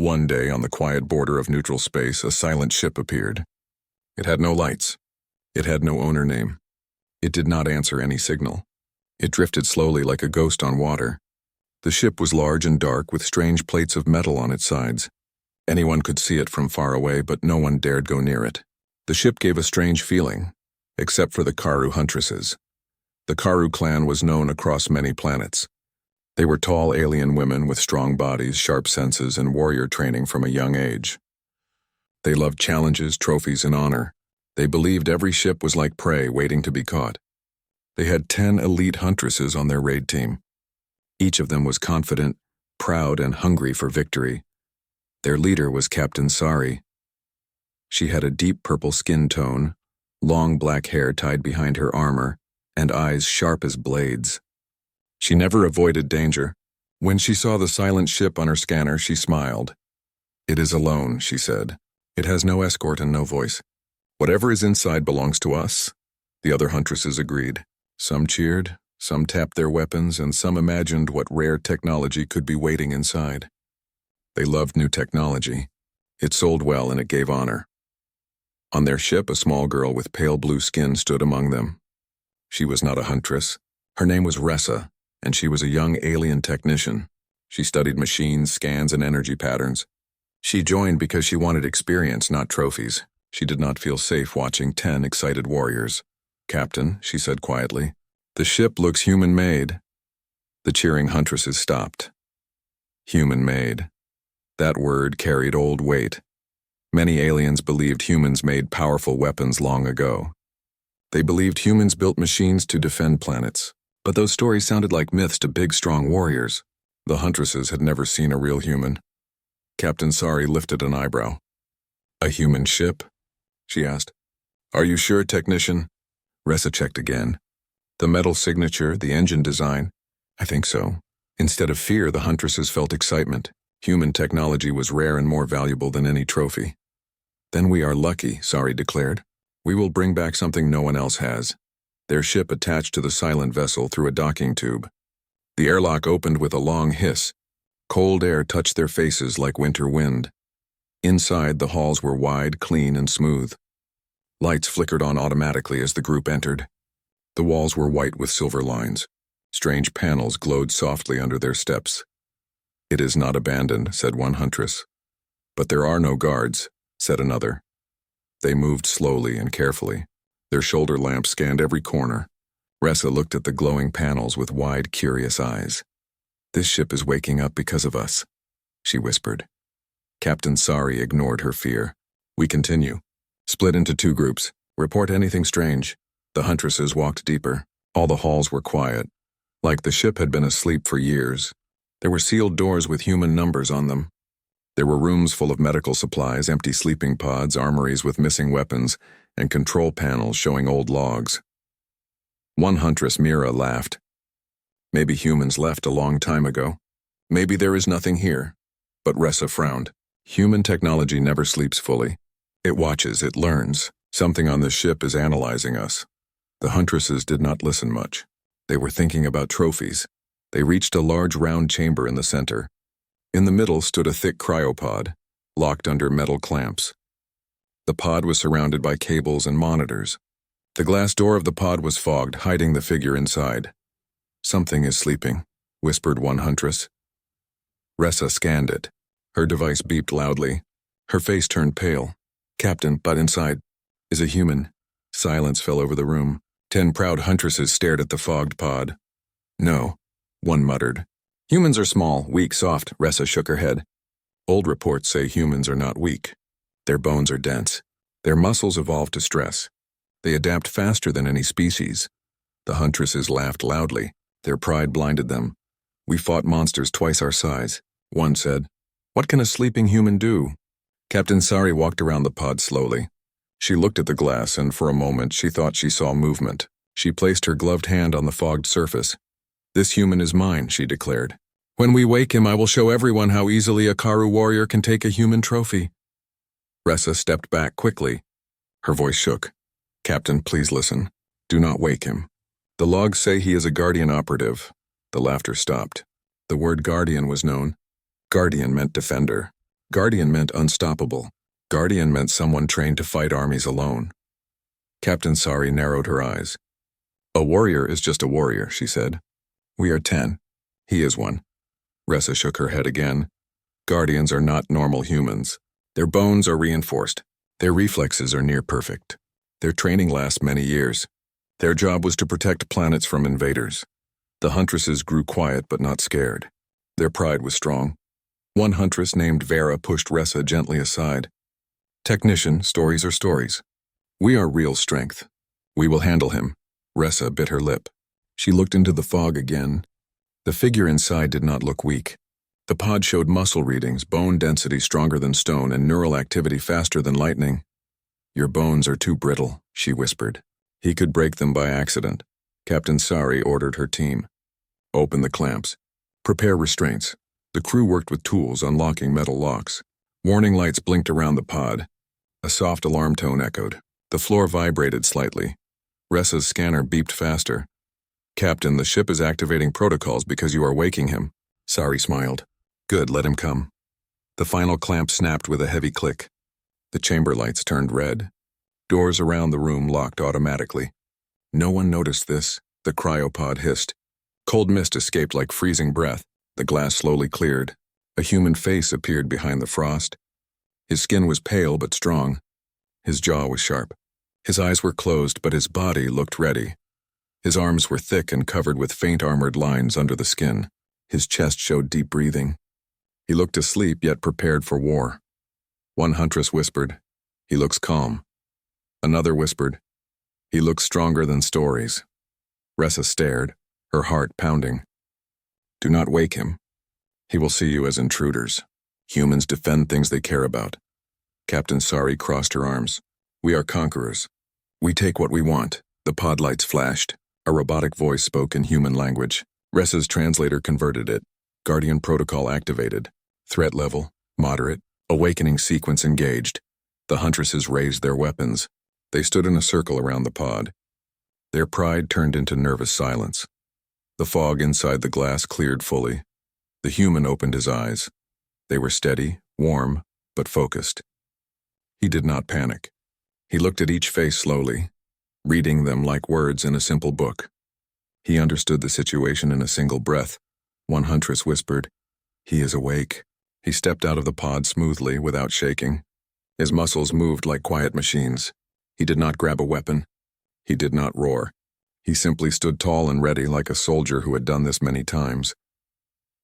One day, on the quiet border of neutral space, a silent ship appeared. It had no lights. It had no owner name. It did not answer any signal. It drifted slowly like a ghost on water. The ship was large and dark, with strange plates of metal on its sides. Anyone could see it from far away, but no one dared go near it. The ship gave a strange feeling, except for the Karoo Huntresses. The Karoo clan was known across many planets. They were tall alien women with strong bodies, sharp senses, and warrior training from a young age. They loved challenges, trophies, and honor. They believed every ship was like prey waiting to be caught. They had 10 elite huntresses on their raid team. Each of them was confident, proud, and hungry for victory. Their leader was Captain Sari. She had a deep purple skin tone, long black hair tied behind her armor, and eyes sharp as blades. She never avoided danger. When she saw the silent ship on her scanner, she smiled. "It is alone," she said. "It has no escort and no voice. Whatever is inside belongs to us." The other huntresses agreed. Some cheered, some tapped their weapons, and some imagined what rare technology could be waiting inside. They loved new technology. It sold well and it gave honor. On their ship, a small girl with pale blue skin stood among them. She was not a huntress. Her name was Ressa, and she was a young alien technician. She studied machines, scans, and energy patterns. She joined because she wanted experience, not trophies. She did not feel safe watching 10 excited warriors. "Captain," she said quietly, "the ship looks human-made." The cheering huntresses stopped. Human-made. That word carried old weight. Many aliens believed humans made powerful weapons long ago. They believed humans built machines to defend planets. But those stories sounded like myths to big, strong warriors. The huntresses had never seen a real human. Captain Sari lifted an eyebrow. "A human ship?" she asked. "Are you sure, technician?" Ressa checked again. "The metal signature, the engine design." "I think so." Instead of fear, the huntresses felt excitement. Human technology was rare and more valuable than any trophy. "Then we are lucky," Sari declared. "We will bring back something no one else has." Their ship attached to the silent vessel through a docking tube. The airlock opened with a long hiss. Cold air touched their faces like winter wind. Inside, the halls were wide, clean, and smooth. Lights flickered on automatically as the group entered. The walls were white with silver lines. Strange panels glowed softly under their steps. "It is not abandoned," said one huntress. "But there are no guards," said another. They moved slowly and carefully. Their shoulder lamps scanned every corner. Ressa looked at the glowing panels with wide, curious eyes. "This ship is waking up because of us," she whispered. Captain Sari ignored her fear. "We continue. Split into 2 groups. Report anything strange." The huntresses walked deeper. All the halls were quiet, like the ship had been asleep for years. There were sealed doors with human numbers on them. There were rooms full of medical supplies, empty sleeping pods, armories with missing weapons, and control panels showing old logs. One huntress, Mira, laughed. "Maybe humans left a long time ago. Maybe there is nothing here." But Ressa frowned. "Human technology never sleeps fully. It watches, it learns. Something on the ship is analyzing us." The huntresses did not listen much. They were thinking about trophies. They reached a large round chamber in the center. In the middle stood a thick cryopod, locked under metal clamps. The pod was surrounded by cables and monitors. The glass door of the pod was fogged, hiding the figure inside. "Something is sleeping," whispered one huntress. Ressa scanned it. Her device beeped loudly. Her face turned pale. "Captain, but inside is a human." Silence fell over the room. 10 proud huntresses stared at the fogged pod. "No," one muttered. "Humans are small, weak, soft." Ressa shook her head. "Old reports say humans are not weak. Their bones are dense. Their muscles evolve to stress. They adapt faster than any species." The huntresses laughed loudly. Their pride blinded them. "We fought monsters twice our size," one said. "What can a sleeping human do?" Captain Sari walked around the pod slowly. She looked at the glass, and for a moment she thought she saw movement. She placed her gloved hand on the fogged surface. "This human is mine," she declared. "When we wake him, I will show everyone how easily a Karoo warrior can take a human trophy." Ressa stepped back quickly. Her voice shook. "Captain, please listen. Do not wake him. The logs say he is a Guardian operative." The laughter stopped. The word Guardian was known. Guardian meant defender. Guardian meant unstoppable. Guardian meant someone trained to fight armies alone. Captain Sari narrowed her eyes. A warrior is just a warrior, she said. We are 10. He is one. Ressa shook her head again. Guardians are not normal humans. Their bones are reinforced. Their reflexes are near perfect. Their training lasts many years. Their job was to protect planets from invaders. The Huntresses grew quiet but not scared. Their pride was strong. One Huntress named Vera pushed Ressa gently aside. Technician, stories are stories. We are real strength. We will handle him. Ressa bit her lip. She looked into the fog again. The figure inside did not look weak. The pod showed muscle readings, bone density stronger than stone, and neural activity faster than lightning. Your bones are too brittle, she whispered. He could break them by accident. Captain Sari ordered her team. Open the clamps. Prepare restraints. The crew worked with tools, unlocking metal locks. Warning lights blinked around the pod. A soft alarm tone echoed. The floor vibrated slightly. Ressa's scanner beeped faster. Captain, the ship is activating protocols because you are waking him. Sari smiled. Good, let him come. The final clamp snapped with a heavy click. The chamber lights turned red. Doors around the room locked automatically. No one noticed this, the cryopod hissed. Cold mist escaped like freezing breath. The glass slowly cleared. A human face appeared behind the frost. His skin was pale but strong. His jaw was sharp. His eyes were closed, but his body looked ready. His arms were thick and covered with faint armored lines under the skin. His chest showed deep breathing. He looked asleep, yet prepared for war. One Huntress whispered, "He looks calm." Another whispered, "He looks stronger than stories." Ressa stared, her heart pounding. Do not wake him. He will see you as intruders. Humans defend things they care about. Captain Sari crossed her arms. We are conquerors. We take what we want. The pod lights flashed. A robotic voice spoke in human language. Ressa's translator converted it. Guardian protocol activated. Threat level, moderate. Awakening sequence engaged. The Huntresses raised their weapons. They stood in a circle around the pod. Their pride turned into nervous silence. The fog inside the glass cleared fully. The human opened his eyes. They were steady, warm, but focused. He did not panic. He looked at each face slowly, reading them like words in a simple book. He understood the situation in a single breath. One Huntress whispered, "He is awake." He stepped out of the pod smoothly, without shaking. His muscles moved like quiet machines. He did not grab a weapon. He did not roar. He simply stood tall and ready like a soldier who had done this many times.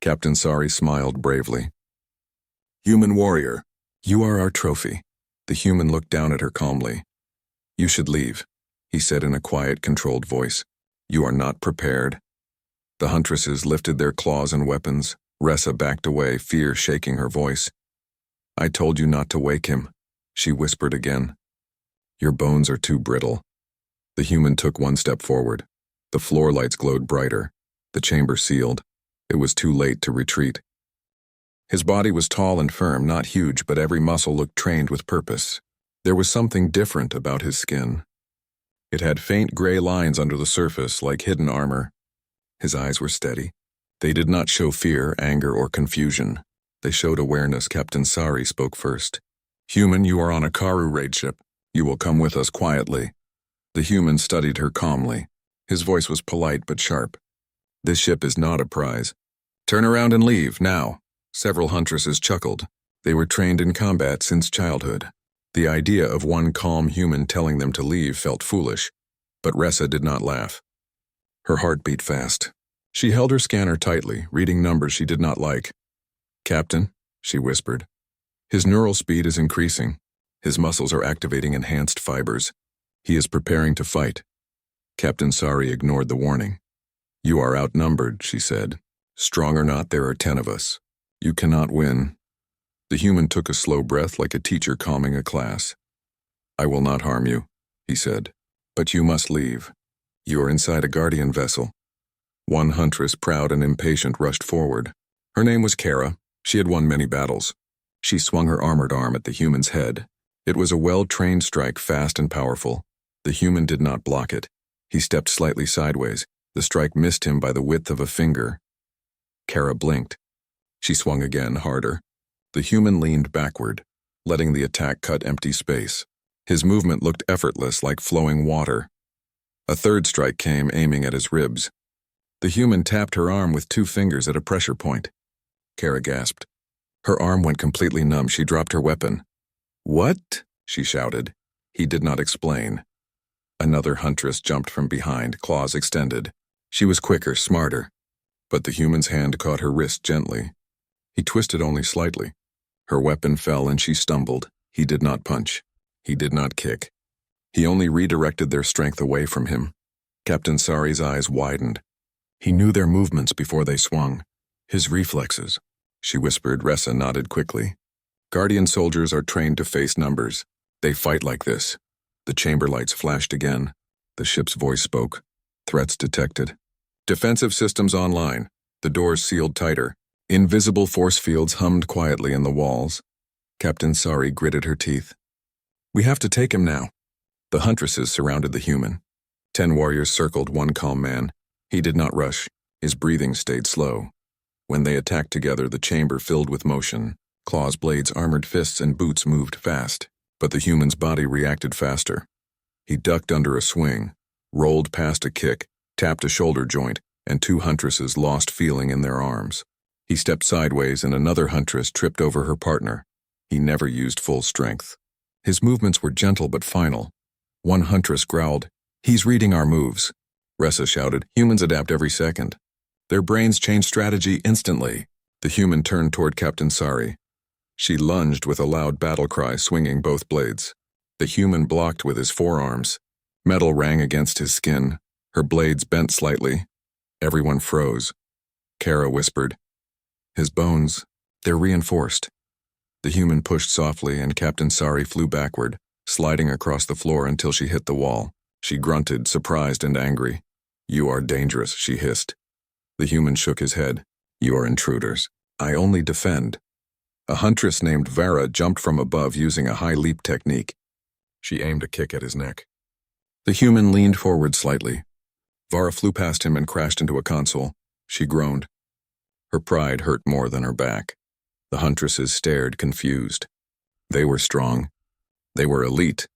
Captain Sari smiled bravely. Human warrior, you are our trophy. The human looked down at her calmly. You should leave, he said in a quiet, controlled voice. You are not prepared. The Huntresses lifted their claws and weapons. Ressa backed away, fear shaking her voice. I told you not to wake him, she whispered again. Your bones are too brittle. The human took one step forward. The floor lights glowed brighter. The chamber sealed. It was too late to retreat. His body was tall and firm, not huge, but every muscle looked trained with purpose. There was something different about his skin. It had faint gray lines under the surface, like hidden armor. His eyes were steady. They did not show fear, anger, or confusion. They showed awareness. Captain Sari spoke first. Human, you are on a Karu raid ship. You will come with us quietly. The human studied her calmly. His voice was polite but sharp. This ship is not a prize. Turn around and leave, now. Several Huntresses chuckled. They were trained in combat since childhood. The idea of one calm human telling them to leave felt foolish, but Ressa did not laugh. Her heart beat fast. She held her scanner tightly, reading numbers she did not like. Captain, she whispered. His neural speed is increasing. His muscles are activating enhanced fibers. He is preparing to fight. Captain Sari ignored the warning. You are outnumbered, she said. Strong or not, there are 10 of us. You cannot win. The human took a slow breath like a teacher calming a class. I will not harm you, he said, but you must leave. You are inside a guardian vessel. One Huntress, proud and impatient, rushed forward. Her name was Kara. She had won many battles. She swung her armored arm at the human's head. It was a well-trained strike, fast and powerful. The human did not block it. He stepped slightly sideways. The strike missed him by the width of a finger. Kara blinked. She swung again, harder. The human leaned backward, letting the attack cut empty space. His movement looked effortless, like flowing water. A third strike came, aiming at his ribs. The human tapped her arm with 2 fingers at a pressure point. Kara gasped. Her arm went completely numb. She dropped her weapon. "What?" she shouted. He did not explain. Another huntress jumped from behind, claws extended. She was quicker, smarter. But the human's hand caught her wrist gently. He twisted only slightly. Her weapon fell and she stumbled. He did not punch. He did not kick. He only redirected their strength away from him. Captain Sari's eyes widened. He knew their movements before they swung. His reflexes, she whispered. Ressa nodded quickly. Guardian soldiers are trained to face numbers. They fight like this. The chamber lights flashed again. The ship's voice spoke. Threats detected. Defensive systems online. The doors sealed tighter. Invisible force fields hummed quietly in the walls. Captain Sari gritted her teeth. We have to take him now. The Huntresses surrounded the human. 10 warriors circled one calm man. He did not rush. His breathing stayed slow. When they attacked together, the chamber filled with motion. Claws, blades, armored fists, and boots moved fast. But the human's body reacted faster. He ducked under a swing, rolled past a kick, tapped a shoulder joint, and 2 huntresses lost feeling in their arms. He stepped sideways and another huntress tripped over her partner. He never used full strength. His movements were gentle but final. One huntress growled, "He's reading our moves." Ressa shouted, "Humans adapt every second." Their brains changed strategy instantly. The human turned toward Captain Sari. She lunged with a loud battle cry, swinging both blades. The human blocked with his forearms. Metal rang against his skin. Her blades bent slightly. Everyone froze. Kara whispered, "His bones, they're reinforced." The human pushed softly and Captain Sari flew backward, sliding across the floor until she hit the wall. She grunted, surprised and angry. "You are dangerous," she hissed. The human shook his head. "You are intruders. I only defend." A huntress named Vara jumped from above using a high leap technique. She aimed a kick at his neck. The human leaned forward slightly. Vara flew past him and crashed into a console. She groaned. Her pride hurt more than her back. The huntresses stared, confused. They were strong. They were elite.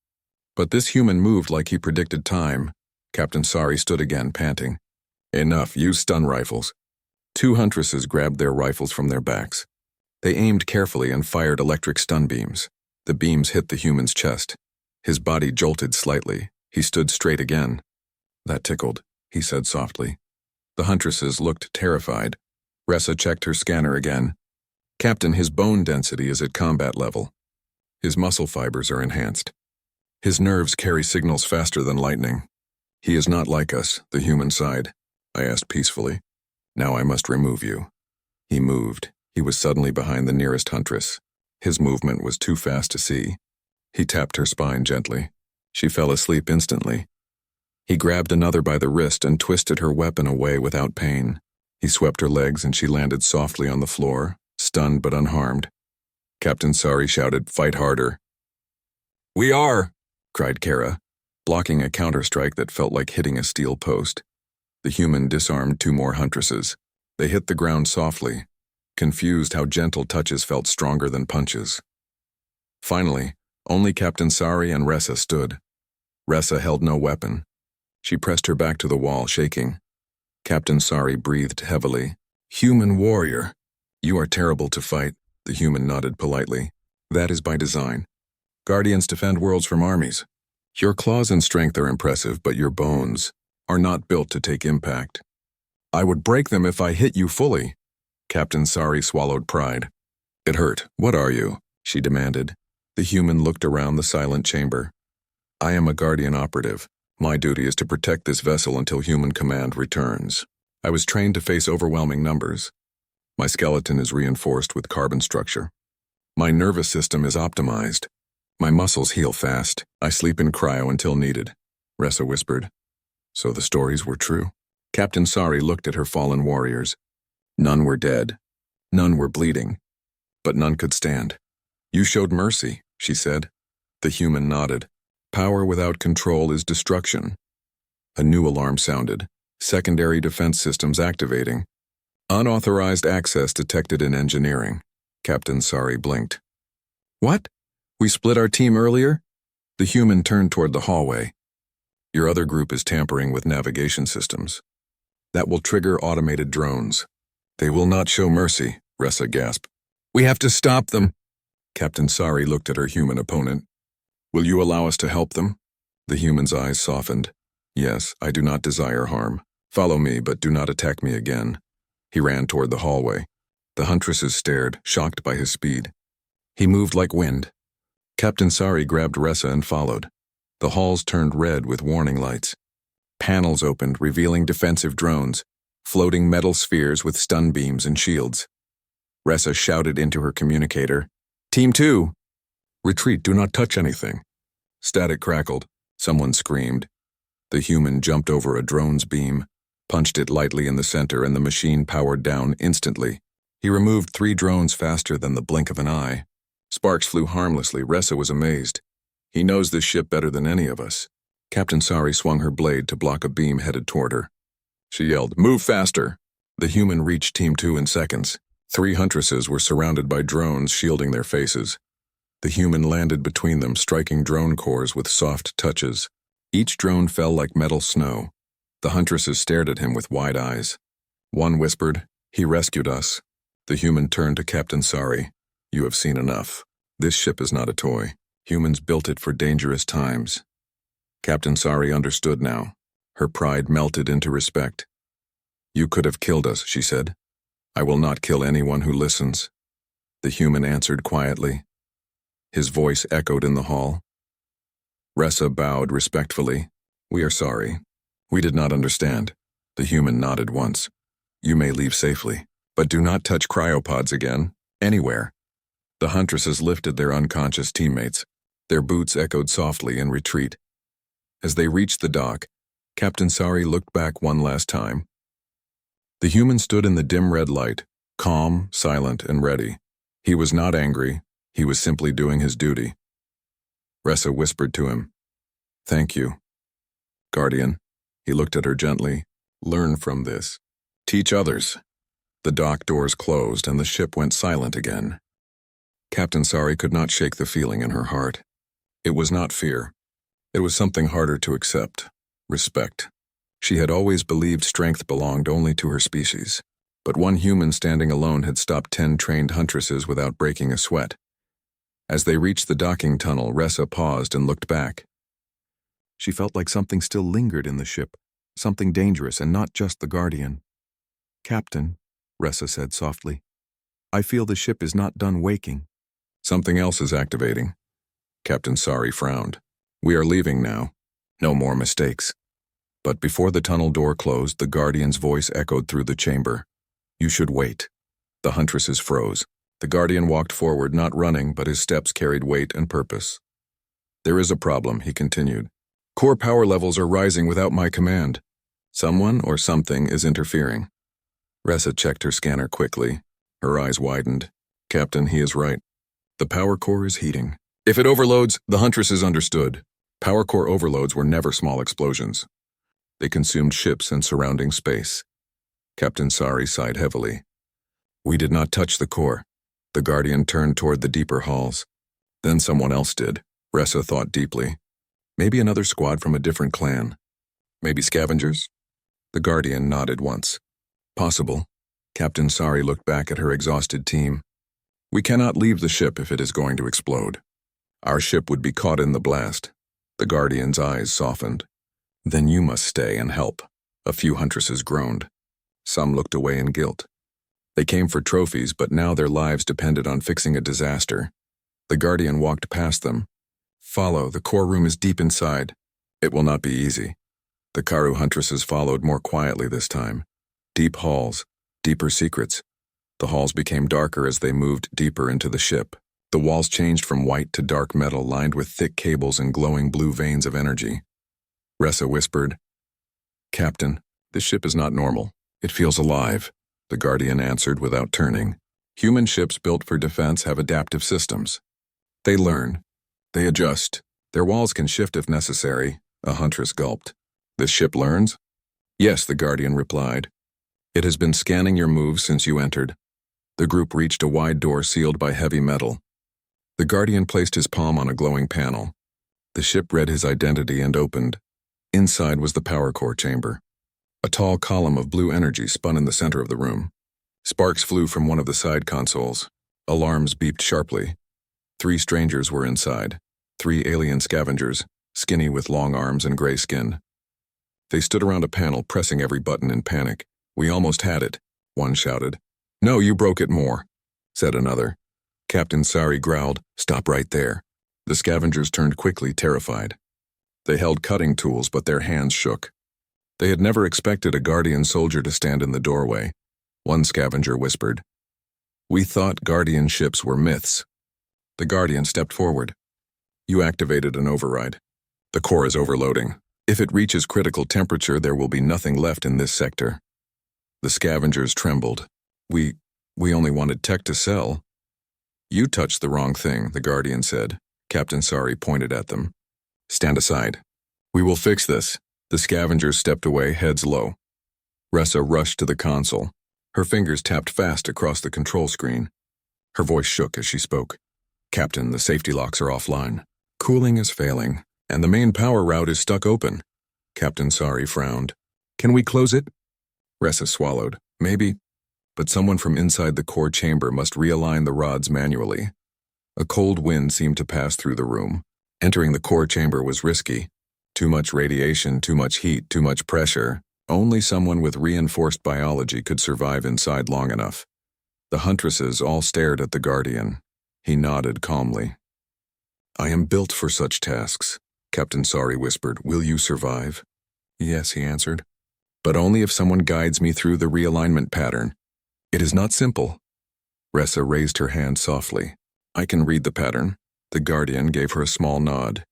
But this human moved like he predicted time. Captain Sari stood again, panting. "Enough, use stun rifles." 2 huntresses grabbed their rifles from their backs. They aimed carefully and fired electric stun beams. The beams hit the human's chest. His body jolted slightly. He stood straight again. "That tickled," he said softly. The huntresses looked terrified. Ressa checked her scanner again. "Captain, his bone density is at combat level. His muscle fibers are enhanced. His nerves carry signals faster than lightning. He is not like us," the human sighed. I asked peacefully. "Now I must remove you." He moved. He was suddenly behind the nearest huntress. His movement was too fast to see. He tapped her spine gently. She fell asleep instantly. He grabbed another by the wrist and twisted her weapon away without pain. He swept her legs and she landed softly on the floor, stunned but unharmed. Captain Sari shouted, "Fight harder." "We are!" cried Kara, blocking a counterstrike that felt like hitting a steel post. The human disarmed 2 more huntresses. They hit the ground softly, confused how gentle touches felt stronger than punches. Finally, only Captain Sari and Ressa stood. Ressa held no weapon. She pressed her back to the wall, shaking. Captain Sari breathed heavily. "Human warrior, you are terrible to fight," the human nodded politely. "That is by design. Guardians defend worlds from armies. Your claws and strength are impressive, but your bones are not built to take impact. I would break them if I hit you fully." Captain Sari swallowed pride. "It hurt. What are you?" she demanded. The human looked around the silent chamber. "I am a Guardian operative. My duty is to protect this vessel until human command returns. I was trained to face overwhelming numbers. My skeleton is reinforced with carbon structure. My nervous system is optimized. My muscles heal fast. I sleep in cryo until needed," Ressa whispered. So the stories were true. Captain Sari looked at her fallen warriors. None were dead. None were bleeding. But none could stand. "You showed mercy," she said. The human nodded. "Power without control is destruction." A new alarm sounded. Secondary defense systems activating. Unauthorized access detected in engineering. Captain Sari blinked. What? We split our team earlier? The human turned toward the hallway. Your other group is tampering with navigation systems. That will trigger automated drones. They will not show mercy, Ressa gasped. We have to stop them. Captain Sari looked at her human opponent. Will you allow us to help them? The human's eyes softened. Yes, I do not desire harm. Follow me, but do not attack me again. He ran toward the hallway. The Huntresses stared, shocked by his speed. He moved like wind. Captain Sari grabbed Ressa and followed. The halls turned red with warning lights. Panels opened, revealing defensive drones, floating metal spheres with stun beams and shields. Ressa shouted into her communicator, Team 2! Retreat, do not touch anything. Static crackled. Someone screamed. The human jumped over a drone's beam, punched it lightly in the center, and the machine powered down instantly. He removed 3 drones faster than the blink of an eye. Sparks flew harmlessly. Ressa was amazed. He knows this ship better than any of us. Captain Sari swung her blade to block a beam headed toward her. She yelled, Move faster! The human reached Team 2 in seconds. 3 Huntresses were surrounded by drones shielding their faces. The human landed between them, striking drone cores with soft touches. Each drone fell like metal snow. The Huntresses stared at him with wide eyes. One whispered, He rescued us. The human turned to Captain Sari. You have seen enough. This ship is not a toy. Humans built it for dangerous times. Captain Sari understood now. Her pride melted into respect. You could have killed us, she said. I will not kill anyone who listens. The human answered quietly. His voice echoed in the hall. Ressa bowed respectfully. We are sorry. We did not understand. The human nodded once. You may leave safely, but do not touch cryopods again, anywhere. The Huntresses lifted their unconscious teammates. Their boots echoed softly in retreat. As they reached the dock, Captain Sari looked back one last time. The human stood in the dim red light, calm, silent, and ready. He was not angry. He was simply doing his duty. Ressa whispered to him, Thank you. Guardian, he looked at her gently. Learn from this. Teach others. The dock doors closed and the ship went silent again. Captain Sari could not shake the feeling in her heart. It was not fear. It was something harder to accept. Respect. She had always believed strength belonged only to her species. But one human standing alone had stopped 10 trained Huntresses without breaking a sweat. As they reached the docking tunnel, Ressa paused and looked back. She felt like something still lingered in the ship, something dangerous and not just the Guardian. Captain, Ressa said softly, I feel the ship is not done waking. Something else is activating. Captain Sari frowned. We are leaving now. No more mistakes. But before the tunnel door closed, the Guardian's voice echoed through the chamber. You should wait. The Huntresses froze. The Guardian walked forward, not running, but his steps carried weight and purpose. There is a problem, he continued. Core power levels are rising without my command. Someone or something is interfering. Ressa checked her scanner quickly. Her eyes widened. Captain, he is right. The power core is heating. If it overloads, the Huntresses understood. Power core overloads were never small explosions. They consumed ships and surrounding space. Captain Sari sighed heavily. We did not touch the core. The Guardian turned toward the deeper halls. Then someone else did. Ressa thought deeply. Maybe another squad from a different clan. Maybe scavengers? The Guardian nodded once. Possible. Captain Sari looked back at her exhausted team. We cannot leave the ship if it is going to explode. Our ship would be caught in the blast. The Guardian's eyes softened. Then you must stay and help. A few Huntresses groaned. Some looked away in guilt. They came for trophies, but now their lives depended on fixing a disaster. The Guardian walked past them. Follow, the core room is deep inside. It will not be easy. The Karu Huntresses followed more quietly this time. Deep halls, deeper secrets. The halls became darker as they moved deeper into the ship. The walls changed from white to dark metal lined with thick cables and glowing blue veins of energy. Ressa whispered, Captain, this ship is not normal. It feels alive. The Guardian answered without turning. Human ships built for defense have adaptive systems. They learn. They adjust. Their walls can shift if necessary. A Huntress gulped. This ship learns? Yes, the Guardian replied. It has been scanning your moves since you entered. The group reached a wide door sealed by heavy metal. The Guardian placed his palm on a glowing panel. The ship read his identity and opened. Inside was the power core chamber. A tall column of blue energy spun in the center of the room. Sparks flew from one of the side consoles. Alarms beeped sharply. 3 strangers were inside. 3 alien scavengers, skinny with long arms and gray skin. They stood around a panel, pressing every button in panic. "We almost had it," one shouted. "No, you broke it more," said another. Captain Sari growled, "Stop right there." The scavengers turned quickly, terrified. They held cutting tools, but their hands shook. They had never expected a Guardian soldier to stand in the doorway. One scavenger whispered, "We thought Guardian ships were myths." The Guardian stepped forward. "You activated an override. The core is overloading. If it reaches critical temperature, there will be nothing left in this sector." The scavengers trembled. We only wanted tech to sell." "You touched the wrong thing," the Guardian said. Captain Sari pointed at them. "Stand aside. We will fix this." The scavengers stepped away, heads low. Ressa rushed to the console. Her fingers tapped fast across the control screen. Her voice shook as she spoke. "Captain, the safety locks are offline. Cooling is failing, and the main power route is stuck open." Captain Sari frowned. "Can we close it?" Ressa swallowed. "Maybe. But someone from inside the core chamber must realign the rods manually." A cold wind seemed to pass through the room. Entering the core chamber was risky. Too much radiation, too much heat, too much pressure. Only someone with reinforced biology could survive inside long enough. The Huntresses all stared at the Guardian. He nodded calmly. "I am built for such tasks," Captain Sari whispered. "Will you survive?" "Yes," he answered. "But only if someone guides me through the realignment pattern. It is not simple." Ressa raised her hand softly. "I can read the pattern." The Guardian gave her a small nod.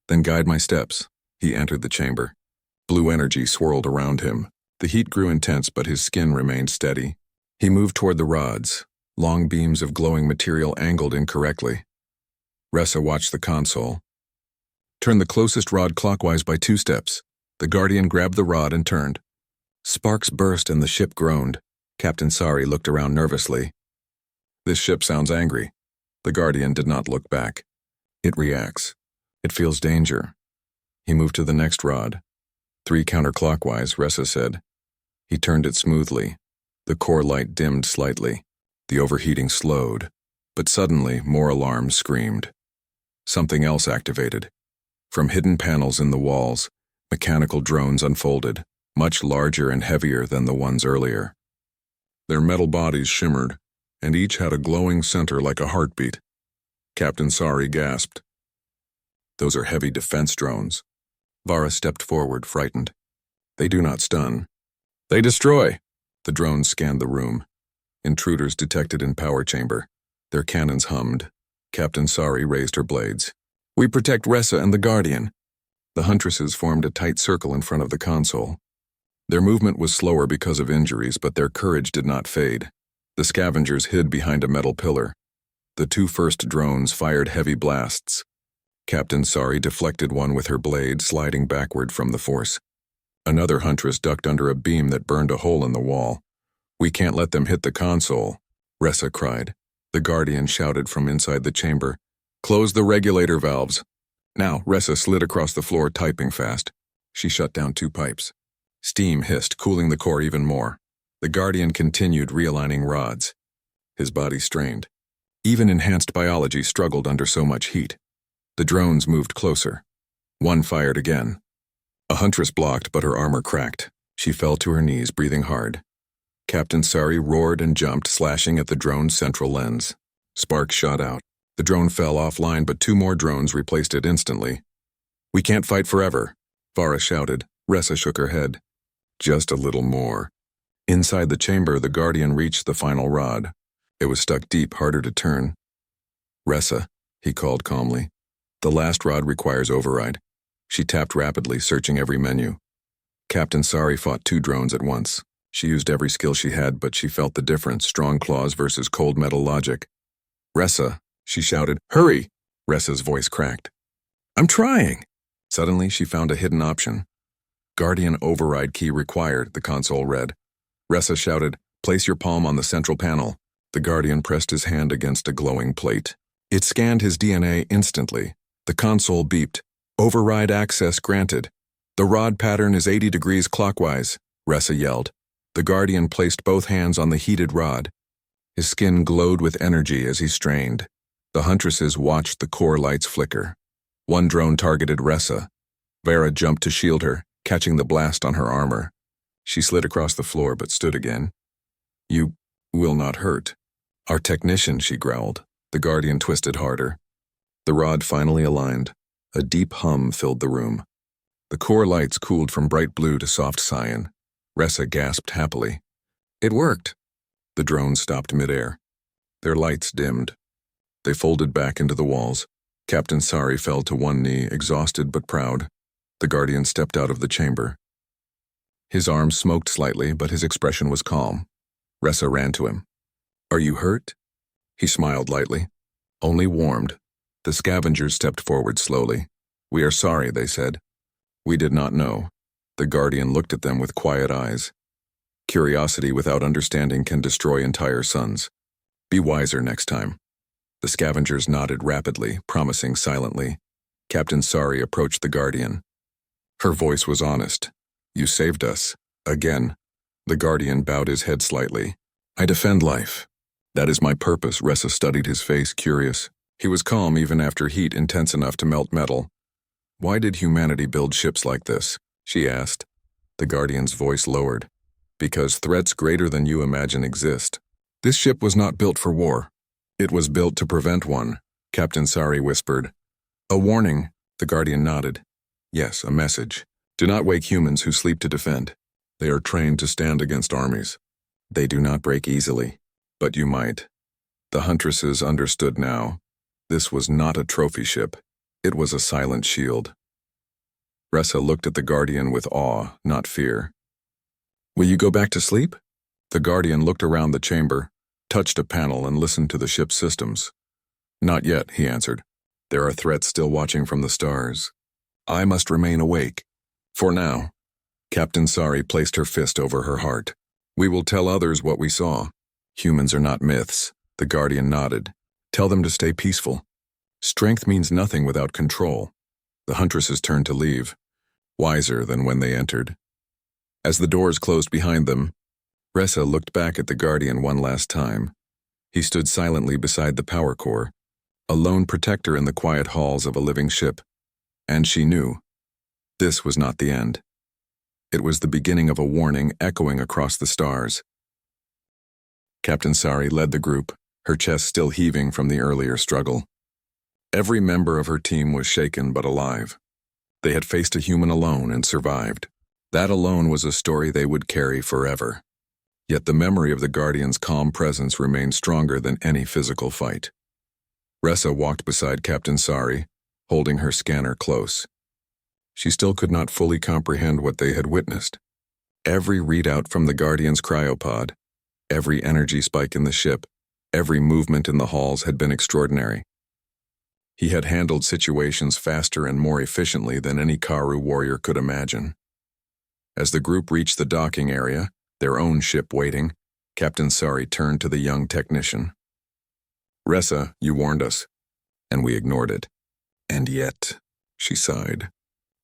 "Then guide my steps." He entered the chamber. Blue energy swirled around him. The heat grew intense, but his skin remained steady. He moved toward the rods. Long beams of glowing material angled incorrectly. Ressa watched the console. "Turn the closest rod clockwise by 2 steps. The Guardian grabbed the rod and turned. Sparks burst and the ship groaned. Captain Sari looked around nervously. "This ship sounds angry." The Guardian did not look back. "It reacts. It feels danger." He moved to the next rod. 3 counterclockwise, Ressa said. He turned it smoothly. The core light dimmed slightly. The overheating slowed. But suddenly, more alarms screamed. Something else activated. From hidden panels in the walls, mechanical drones unfolded, much larger and heavier than the ones earlier. Their metal bodies shimmered, and each had a glowing center like a heartbeat. Captain Sari gasped. "Those are heavy defense drones." Vara stepped forward, frightened. "They do not stun. They destroy." The drones scanned the room. Intruders detected in power chamber. Their cannons hummed. Captain Sari raised her blades. "We protect Ressa and the Guardian." The Huntresses formed a tight circle in front of the console. Their movement was slower because of injuries, but their courage did not fade. The scavengers hid behind a metal pillar. The 2 first drones fired heavy blasts. Captain Sari deflected one with her blade, sliding backward from the force. Another Huntress ducked under a beam that burned a hole in the wall. "We can't let them hit the console," Ressa cried. The Guardian shouted from inside the chamber. "Close the regulator valves." Now, Ressa slid across the floor, typing fast. She shut down 2 pipes. Steam hissed, cooling the core even more. The Guardian continued realigning rods. His body strained. Even enhanced biology struggled under so much heat. The drones moved closer. One fired again. A Huntress blocked, but her armor cracked. She fell to her knees, breathing hard. Captain Sari roared and jumped, slashing at the drone's central lens. Sparks shot out. The drone fell offline, but 2 more drones replaced it instantly. "We can't fight forever," Vara shouted. Ressa shook her head. "Just a little more." Inside the chamber, the Guardian reached the final rod. It was stuck deep, harder to turn. "Ressa," he called calmly. "The last rod requires override." She tapped rapidly, searching every menu. Captain Sari fought 2 drones at once. She used every skill she had, but she felt the difference, strong claws versus cold metal logic. "Ressa," she shouted. "Hurry!" Ressa's voice cracked. "I'm trying!" Suddenly, she found a hidden option. "Guardian override key required," the console read. Ressa shouted, "Place your palm on the central panel." The Guardian pressed his hand against a glowing plate. It scanned his DNA instantly. The console beeped. Override access granted. The rod pattern is 80 degrees clockwise, Ressa yelled. The Guardian placed both hands on the heated rod. His skin glowed with energy as he strained. The Huntresses watched the core lights flicker. One drone targeted Ressa. Vera jumped to shield her, catching the blast on her armor. She slid across the floor but stood again. You will not hurt. Our technician, she growled. The Guardian twisted harder. The rod finally aligned. A deep hum filled the room. The core lights cooled from bright blue to soft cyan. Ressa gasped happily. It worked. The drones stopped midair. Their lights dimmed. They folded back into the walls. Captain Sari fell to one knee, exhausted but proud. The Guardian stepped out of the chamber. His arms smoked slightly, but his expression was calm. Ressa ran to him. Are you hurt? He smiled lightly. Only warmed. The scavengers stepped forward slowly. We are sorry, they said. We did not know. The Guardian looked at them with quiet eyes. Curiosity without understanding can destroy entire suns. Be wiser next time. The scavengers nodded rapidly, promising silently. Captain Sari approached the Guardian. Her voice was honest. You saved us. Again. The Guardian bowed his head slightly. I defend life. That is my purpose. Ressa studied his face, curious. He was calm even after heat intense enough to melt metal. Why did humanity build ships like this? She asked. The Guardian's voice lowered. Because threats greater than you imagine exist. This ship was not built for war. It was built to prevent one, Captain Sari whispered. A warning, the Guardian nodded. Yes, a message. Do not wake humans who sleep to defend. They are trained to stand against armies. They do not break easily. But you might. The Huntresses understood now. This was not a trophy ship. It was a silent shield. Ressa looked at the Guardian with awe, not fear. Will you go back to sleep? The Guardian looked around the chamber, touched a panel and listened to the ship's systems. Not yet, he answered. There are threats still watching from the stars. I must remain awake. For now. Captain Sari placed her fist over her heart. We will tell others what we saw. Humans are not myths. The Guardian nodded. Tell them to stay peaceful. Strength means nothing without control. The Huntresses turned to leave, wiser than when they entered. As the doors closed behind them, Ressa looked back at the Guardian one last time. He stood silently beside the power core, a lone protector in the quiet halls of a living ship. And she knew. This was not the end. It was the beginning of a warning echoing across the stars. Captain Sari led the group, her chest still heaving from the earlier struggle. Every member of her team was shaken but alive. They had faced a human alone and survived. That alone was a story they would carry forever. Yet the memory of the Guardian's calm presence remained stronger than any physical fight. Ressa walked beside Captain Sari, holding her scanner close. She still could not fully comprehend what they had witnessed. Every readout from the Guardian's cryopod, every energy spike in the ship, every movement in the halls had been extraordinary. He had handled situations faster and more efficiently than any Karu warrior could imagine. As the group reached the docking area, their own ship waiting, Captain Sari turned to the young technician. Ressa, you warned us, and we ignored it. And yet, she sighed.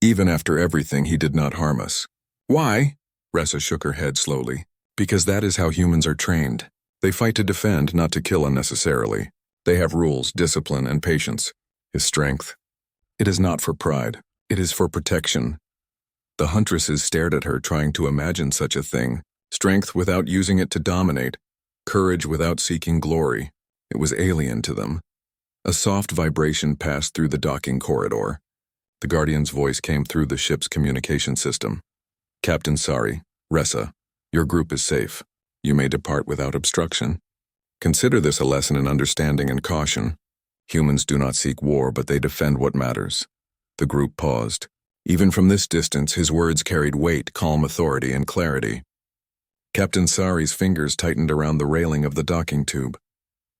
Even after everything, he did not harm us. Why? Ressa shook her head slowly. Because that is how humans are trained. They fight to defend, not to kill unnecessarily. They have rules, discipline, and patience. His strength. It is not for pride. It is for protection. The Huntresses stared at her, trying to imagine such a thing. Strength without using it to dominate. Courage without seeking glory. It was alien to them. A soft vibration passed through the docking corridor. The Guardian's voice came through the ship's communication system. Captain Sari, Ressa, your group is safe. You may depart without obstruction. Consider this a lesson in understanding and caution. Humans do not seek war, but they defend what matters. The group paused. Even from this distance, his words carried weight, calm authority, and clarity. Captain Sari's fingers tightened around the railing of the docking tube.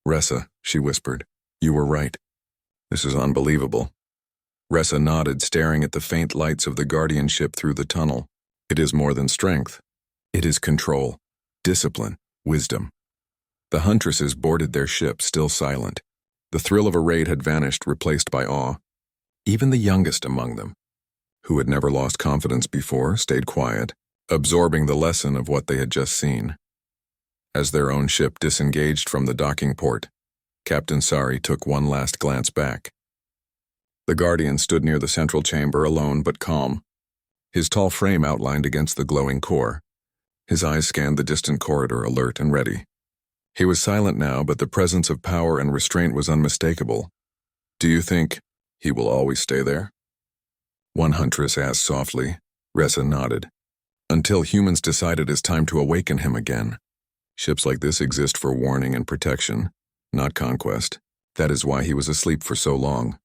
Ressa, she whispered, you were right. This is unbelievable. Ressa nodded, staring at the faint lights of the Guardian ship through the tunnel. It is more than strength. It is control, discipline, wisdom. The Huntresses boarded their ship, still silent. The thrill of a raid had vanished, replaced by awe. Even the youngest among them, who had never lost confidence before, stayed quiet, absorbing the lesson of what they had just seen. As their own ship disengaged from the docking port, Captain Sari took one last glance back. The Guardian stood near the central chamber, alone but calm, his tall frame outlined against the glowing core. His eyes scanned the distant corridor, alert and ready. He was silent now, but the presence of power and restraint was unmistakable. "Do you think he will always stay there?" one huntress asked softly. Ressa nodded. "Until humans decide it is time to awaken him again. Ships like this exist for warning and protection, not conquest. That is why he was asleep for so long."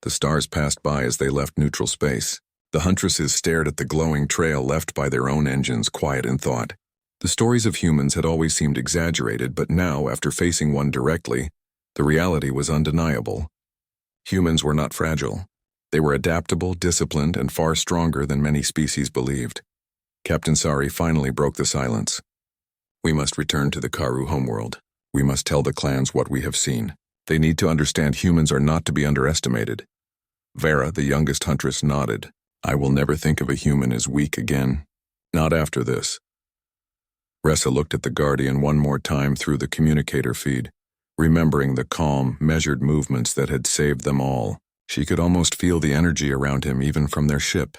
The stars passed by as they left neutral space. The Huntresses stared at the glowing trail left by their own engines, quiet in thought. The stories of humans had always seemed exaggerated, but now, after facing one directly, the reality was undeniable. Humans were not fragile. They were adaptable, disciplined, and far stronger than many species believed. Captain Sari finally broke the silence. "We must return to the Karu homeworld. We must tell the clans what we have seen. They need to understand humans are not to be underestimated." Vera, the youngest huntress, nodded. "I will never think of a human as weak again. Not after this." Ressa looked at the Guardian one more time through the communicator feed, remembering the calm, measured movements that had saved them all. She could almost feel the energy around him even from their ship.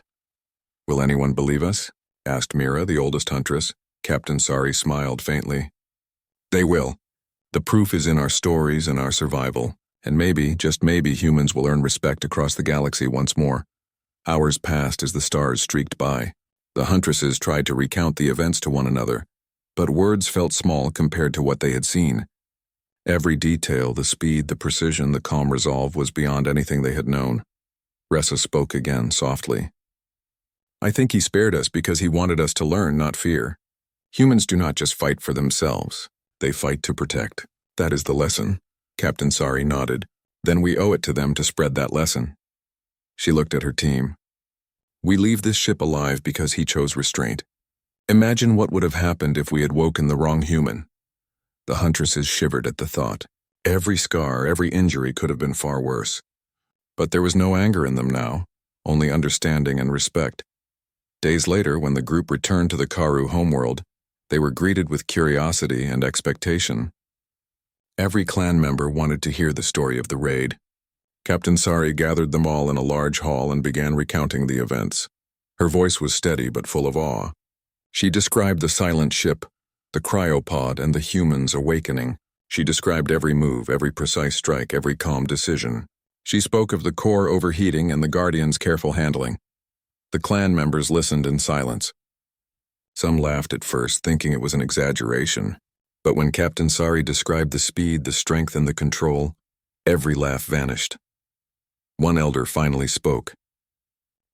"Will anyone believe us?" asked Mira, the oldest huntress. Captain Sari smiled faintly. "They will. The proof is in our stories and our survival, and maybe, just maybe, humans will earn respect across the galaxy once more." Hours passed as the stars streaked by. The Huntresses tried to recount the events to one another, but words felt small compared to what they had seen. Every detail, the speed, the precision, the calm resolve, was beyond anything they had known. Ressa spoke again, softly. "I think he spared us because he wanted us to learn, not fear. Humans do not just fight for themselves. They fight to protect. That is the lesson." Captain Sari nodded. "Then we owe it to them to spread that lesson." She looked at her team. "We leave this ship alive because he chose restraint. Imagine what would have happened if we had woken the wrong human." The Huntresses shivered at the thought. Every scar, every injury could have been far worse. But there was no anger in them now, only understanding and respect. Days later, when the group returned to the Karu homeworld, they were greeted with curiosity and expectation. Every clan member wanted to hear the story of the raid. Captain Sari gathered them all in a large hall and began recounting the events. Her voice was steady but full of awe. She described the silent ship, the cryopod, and the humans awakening. She described every move, every precise strike, every calm decision. She spoke of the core overheating and the Guardian's careful handling. The clan members listened in silence. Some laughed at first, thinking it was an exaggeration. But when Captain Sari described the speed, the strength, and the control, every laugh vanished. One elder finally spoke.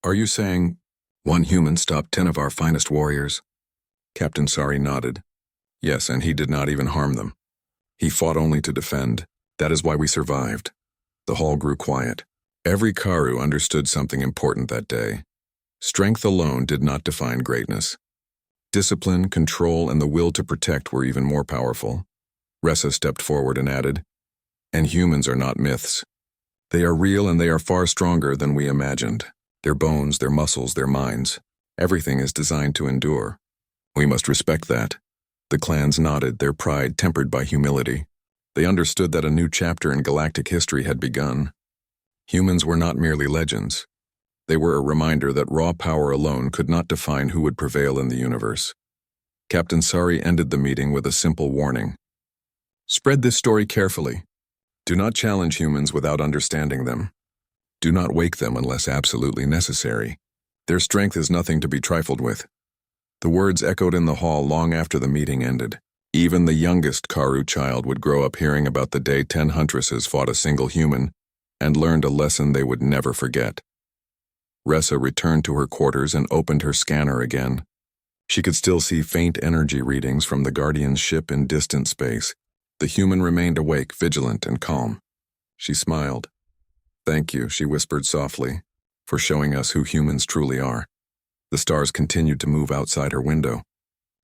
"Are you saying one human stopped 10 of our finest warriors?" Captain Sari nodded. "Yes, and he did not even harm them. He fought only to defend. That is why we survived." The hall grew quiet. Every Karu understood something important that day. Strength alone did not define greatness. Discipline, control, and the will to protect were even more powerful. Ressa stepped forward and added, "And humans are not myths. They are real, and they are far stronger than we imagined. Their bones, their muscles, their minds. Everything is designed to endure. We must respect that." The clans nodded, their pride tempered by humility. They understood that a new chapter in galactic history had begun. Humans were not merely legends. They were a reminder that raw power alone could not define who would prevail in the universe. Captain Sari ended the meeting with a simple warning. "Spread this story carefully. Do not challenge humans without understanding them. Do not wake them unless absolutely necessary. Their strength is nothing to be trifled with." The words echoed in the hall long after the meeting ended. Even the youngest Karu child would grow up hearing about the day 10 Huntresses fought a single human and learned a lesson they would never forget. Ressa returned to her quarters and opened her scanner again. She could still see faint energy readings from the Guardian's ship in distant space. The human remained awake, vigilant, and calm. She smiled. "Thank you," she whispered softly, "for showing us who humans truly are." The stars continued to move outside her window.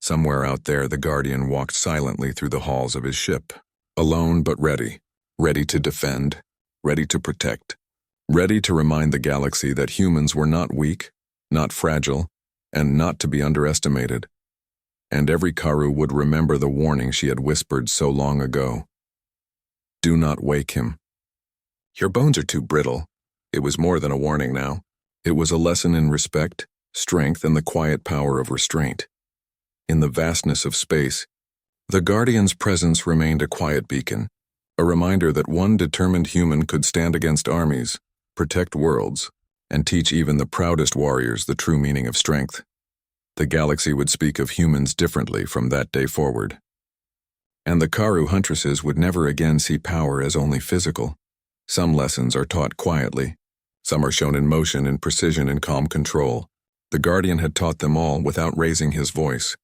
Somewhere out there, the Guardian walked silently through the halls of his ship, alone but ready, ready to defend, ready to protect, ready to remind the galaxy that humans were not weak, not fragile, and not to be underestimated. And every Karu would remember the warning she had whispered so long ago. Do not wake him. Your bones are too brittle. It was more than a warning now. It was a lesson in respect, strength, and the quiet power of restraint. In the vastness of space, the Guardian's presence remained a quiet beacon, a reminder that one determined human could stand against armies, protect worlds, and teach even the proudest warriors the true meaning of strength. The galaxy would speak of humans differently from that day forward. And the Karu Huntresses would never again see power as only physical. Some lessons are taught quietly. Some are shown in motion, in precision, and calm control. The Guardian had taught them all without raising his voice,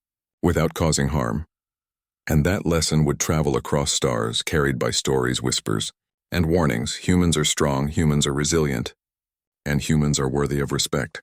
without causing harm. And that lesson would travel across stars, carried by stories, whispers, and warnings. Humans are strong, humans are resilient, and humans are worthy of respect.